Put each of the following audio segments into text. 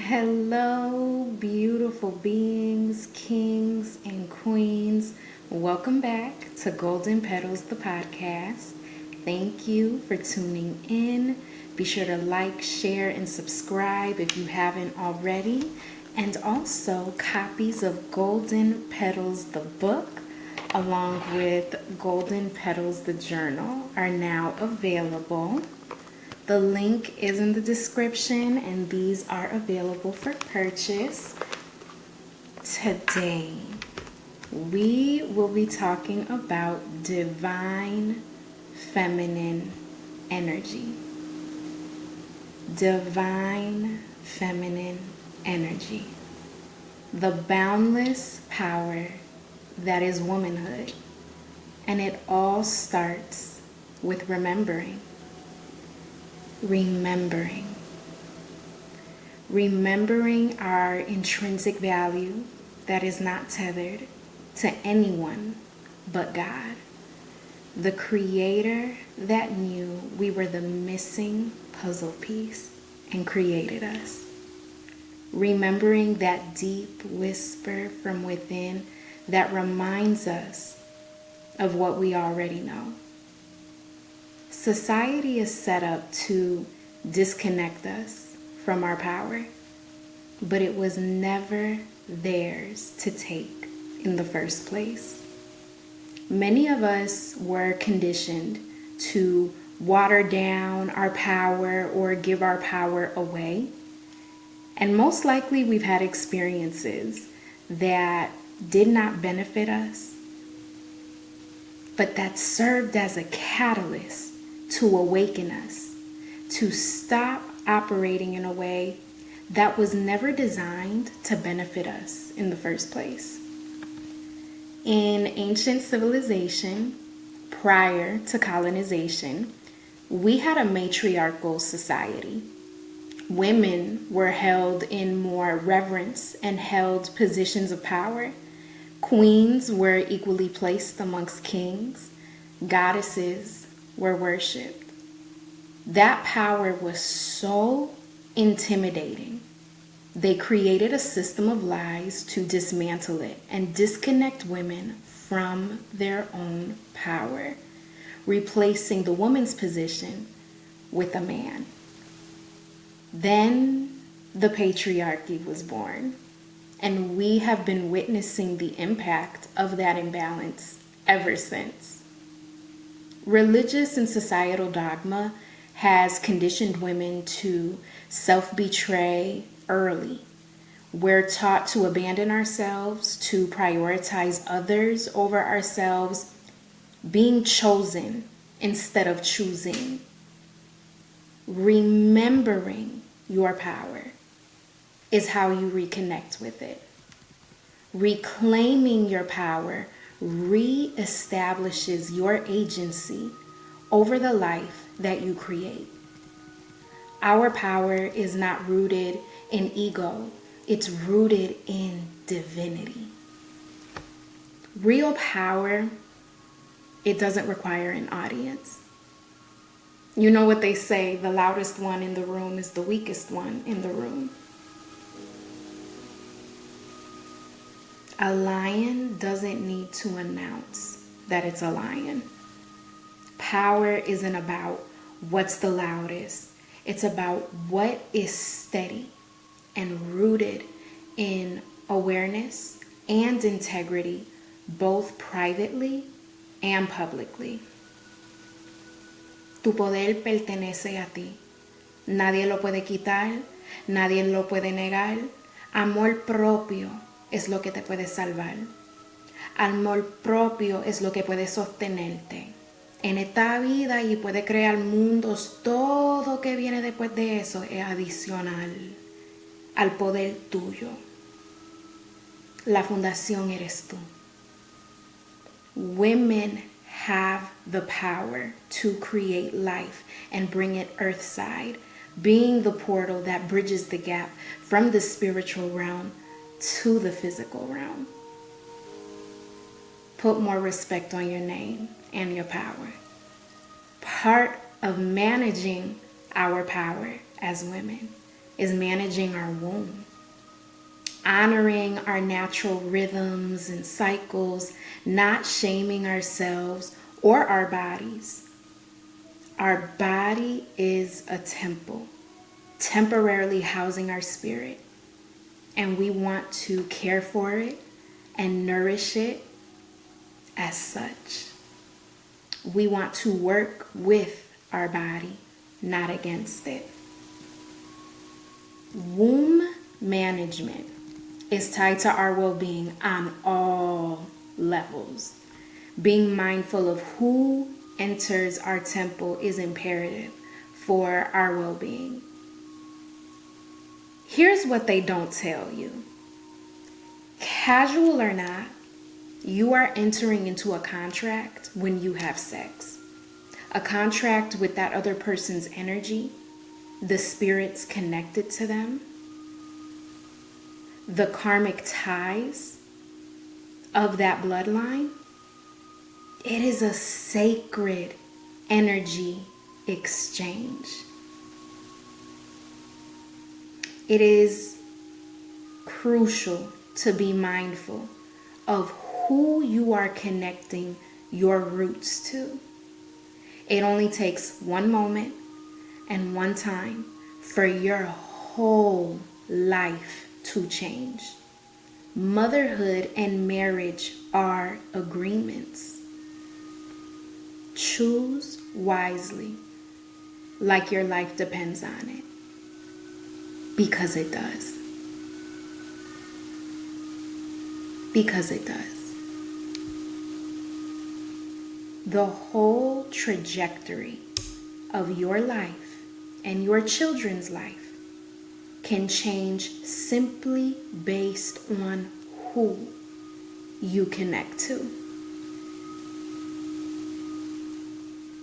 Hello, beautiful beings, kings, and queens. Welcome back to Golden Petals, the podcast. Thank you for tuning in. Be sure to like, share, and subscribe if you haven't already. And also, copies of Golden Petals, the book, along with Golden Petals, the journal, are now available. The link is in the description, and these are available for purchase. Today, we will be talking about divine feminine energy. Divine feminine energy. The boundless power that is womanhood. And it all starts with remembering. Remembering our intrinsic value that is not tethered to anyone but God, the creator that knew we were the missing puzzle piece and created us. Remembering that deep whisper from within that reminds us of what we already know. Society is set up to disconnect us from our power, but it was never theirs to take in the first place. Many of us were conditioned to water down our power or give our power away. And most likely we've had experiences that did not benefit us, but that served as a catalyst to awaken us, to stop operating in a way that was never designed to benefit us in the first place. In ancient civilization, prior to colonization, we had a matriarchal society. Women were held in more reverence and held positions of power. Queens were equally placed amongst kings. Goddesses were worshipped. That power was so intimidating. They created a system of lies to dismantle it and disconnect women from their own power, replacing the woman's position with a man. Then the patriarchy was born, and we have been witnessing the impact of that imbalance ever since. Religious and societal dogma has conditioned women to self-betray early. We're taught to abandon ourselves, to prioritize others over ourselves, being chosen instead of choosing. Remembering your power is how you reconnect with it. Reclaiming your power reestablishes your agency over the life that you create. Our power is not rooted in ego, it's rooted in divinity. Real power, it doesn't require an audience. You know what they say, the loudest one in the room is the weakest one in the room. A lion doesn't need to announce that it's a lion. Power isn't about what's the loudest. It's about what is steady and rooted in awareness and integrity, both privately and publicly. Tu poder pertenece a ti. Nadie lo puede quitar, nadie lo puede negar. Amor propio es lo que te puede salvar. Amor propio es lo que puede sostenerte en esta vida y puede crear mundos. Todo que viene después de eso es adicional al poder tuyo. La fundación eres tú. Women have the power to create life and bring it earthside, being the portal that bridges the gap from the spiritual realm to the physical realm. Put more respect on your name and your power. Part of managing our power as women is managing our womb, honoring our natural rhythms and cycles, not shaming ourselves or our bodies. Our body is a temple, temporarily housing our spirit, and we want to care for it and nourish it as such. We want to work with our body, not against it. Womb management is tied to our well-being on all levels. Being mindful of who enters our temple is imperative for our well-being. Here's what they don't tell you. Casual or not, you are entering into a contract when you have sex. A contract with that other person's energy, the spirits connected to them, the karmic ties of that bloodline. It is a sacred energy exchange. It is crucial to be mindful of who you are connecting your roots to. It only takes one moment and one time for your whole life to change. Motherhood and marriage are agreements. Choose wisely, like your life depends on it, because it does. Because it does. The whole trajectory of your life and your children's life can change simply based on who you connect to.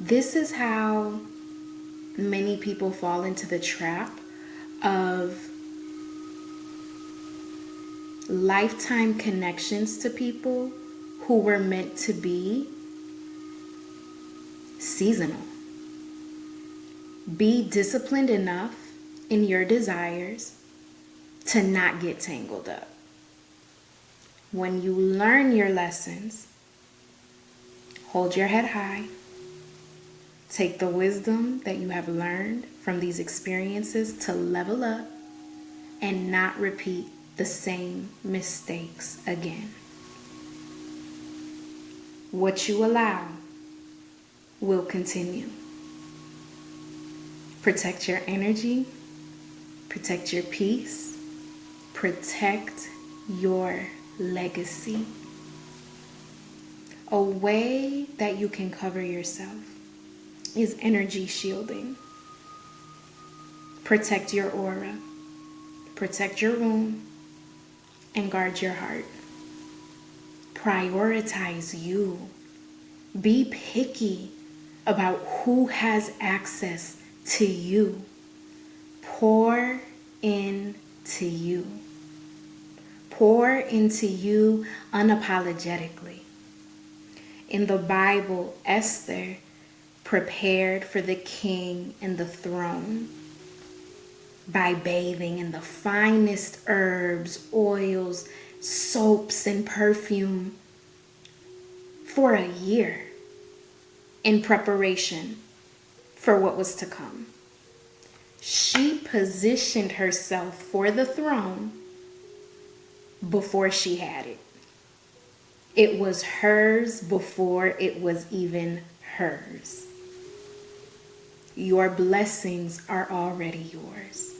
This is how many people fall into the trap of lifetime connections to people who were meant to be seasonal. Be disciplined enough in your desires to not get tangled up. When you learn your lessons, hold your head high. Take the wisdom that you have learned from these experiences to level up and not repeat the same mistakes again. What you allow will continue. Protect your energy, protect your peace, protect your legacy. A way that you can cover yourself is energy shielding. Protect your aura, protect your womb, and guard your heart. Prioritize you. Be picky about who has access to you. Pour into you. Pour into you unapologetically. In the Bible, Esther prepared for the king and the throne by bathing in the finest herbs, oils, soaps, and perfume for a year in preparation for what was to come. She positioned herself for the throne before she had it. It was hers before it was even hers. Your blessings are already yours.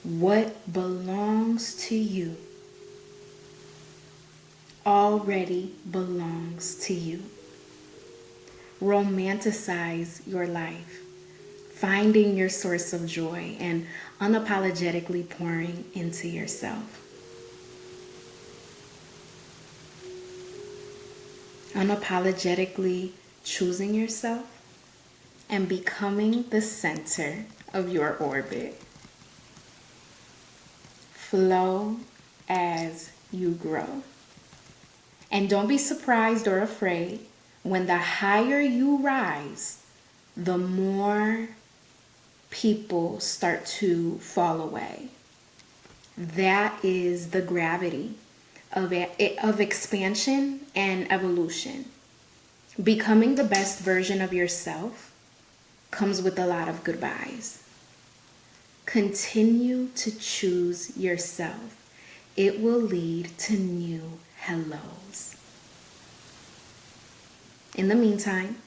What belongs to you already belongs to you. Romanticize your life, finding your source of joy and unapologetically pouring into yourself. Unapologetically choosing yourself and becoming the center of your orbit. Flow as you grow. And don't be surprised or afraid when the higher you rise, the more people start to fall away. That is the gravity of expansion and evolution. Becoming the best version of yourself comes with a lot of goodbyes. Continue to choose yourself. It will lead to new hellos. In the meantime,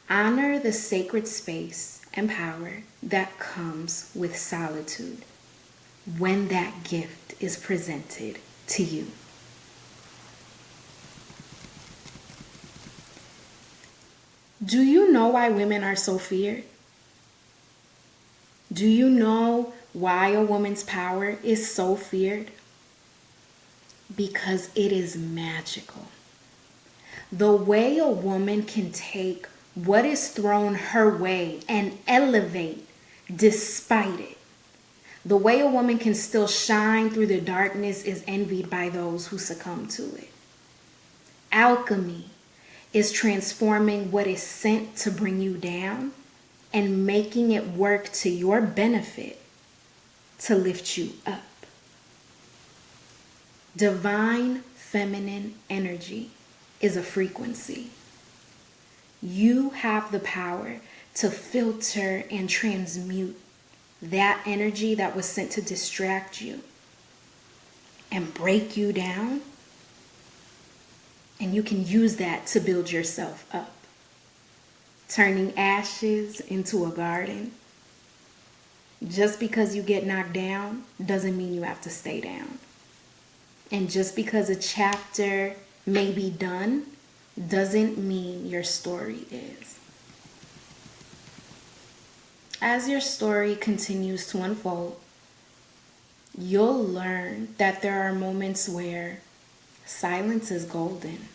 honor the sacred space and power that comes with solitude when that gift is presented to you. Do you know why women are so feared? Do you know why a woman's power is so feared? Because it is magical. The way a woman can take what is thrown her way and elevate despite it. The way a woman can still shine through the darkness is envied by those who succumb to it. Alchemy is transforming what is sent to bring you down and making it work to your benefit to lift you up. Divine feminine energy is a frequency. You have the power to filter and transmute that energy that was sent to distract you and break you down. And you can use that to build yourself up. Turning ashes into a garden. Just because you get knocked down doesn't mean you have to stay down. And just because a chapter may be done doesn't mean your story is. As your story continues to unfold, you'll learn that there are moments where silence is golden.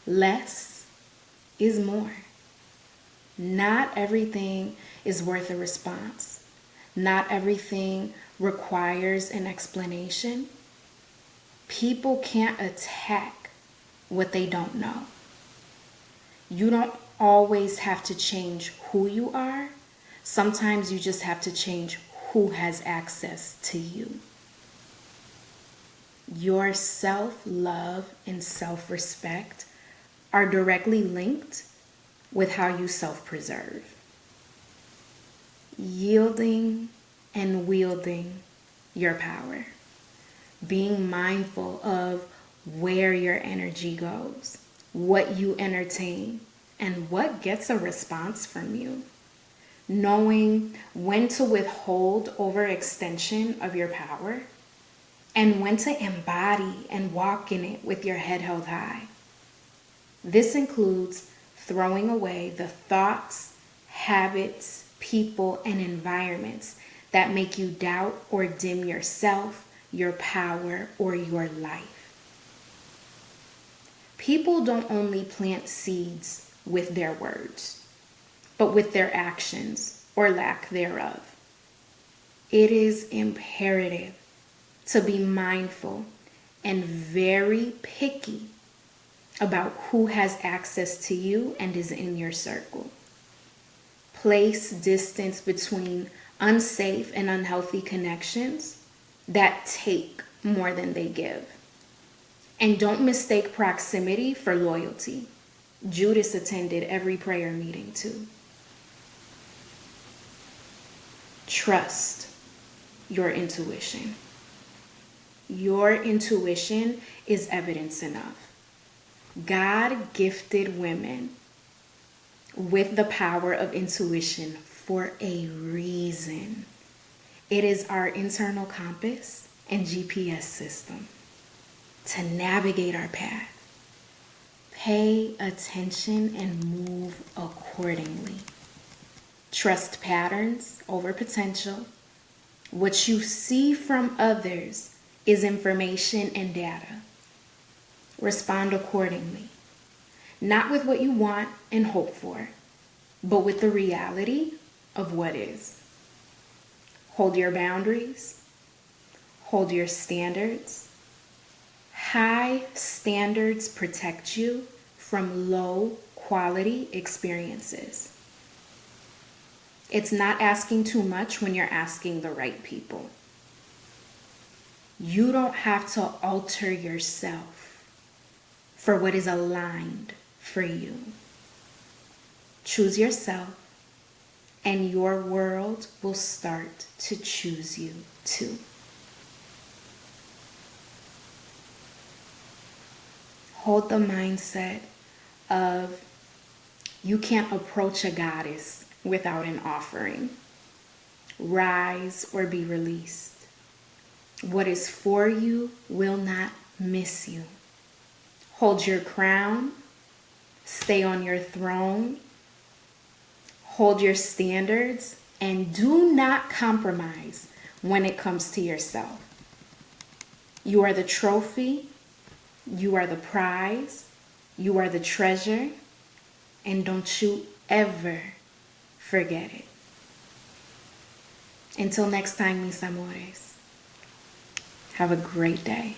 Less is more. Not everything is worth a response. Not everything requires an explanation. People can't attack what they don't know. You don't always have to change who you are. Sometimes you just have to change who has access to you. Your self-love and self-respect are directly linked with how you self-preserve. Yielding and wielding your power. Being mindful of where your energy goes, what you entertain, and what gets a response from you. Knowing when to withhold overextension of your power and when to embody and walk in it with your head held high. This includes throwing away the thoughts, habits, people, and environments that make you doubt or dim yourself, your power, or your life. People don't only plant seeds with their words, but with their actions or lack thereof. It is imperative to be mindful and very picky about who has access to you and is in your circle. Place distance between unsafe and unhealthy connections that take more than they give. And don't mistake proximity for loyalty. Judas attended every prayer meeting too. Trust your intuition. Your intuition is evidence enough. God gifted women with the power of intuition for a reason. It is our internal compass and GPS system to navigate our path. Pay attention and move accordingly. Trust patterns over potential. What you see from others is information and data. Respond accordingly. Not with what you want and hope for, but with the reality of what is. Hold your boundaries. Hold your standards. High standards protect you from low quality experiences. It's not asking too much when you're asking the right people. You don't have to alter yourself for what is aligned for you. Choose yourself, and your world will start to choose you too. Hold the mindset of you can't approach a goddess without an offering. Rise or be released. What is for you will not miss you. Hold your crown. Stay on your throne. Hold your standards and do not compromise when it comes to yourself. You are the trophy. You are the prize. You are the treasure. And don't you ever forget it. Until next time, mis amores. Have a great day.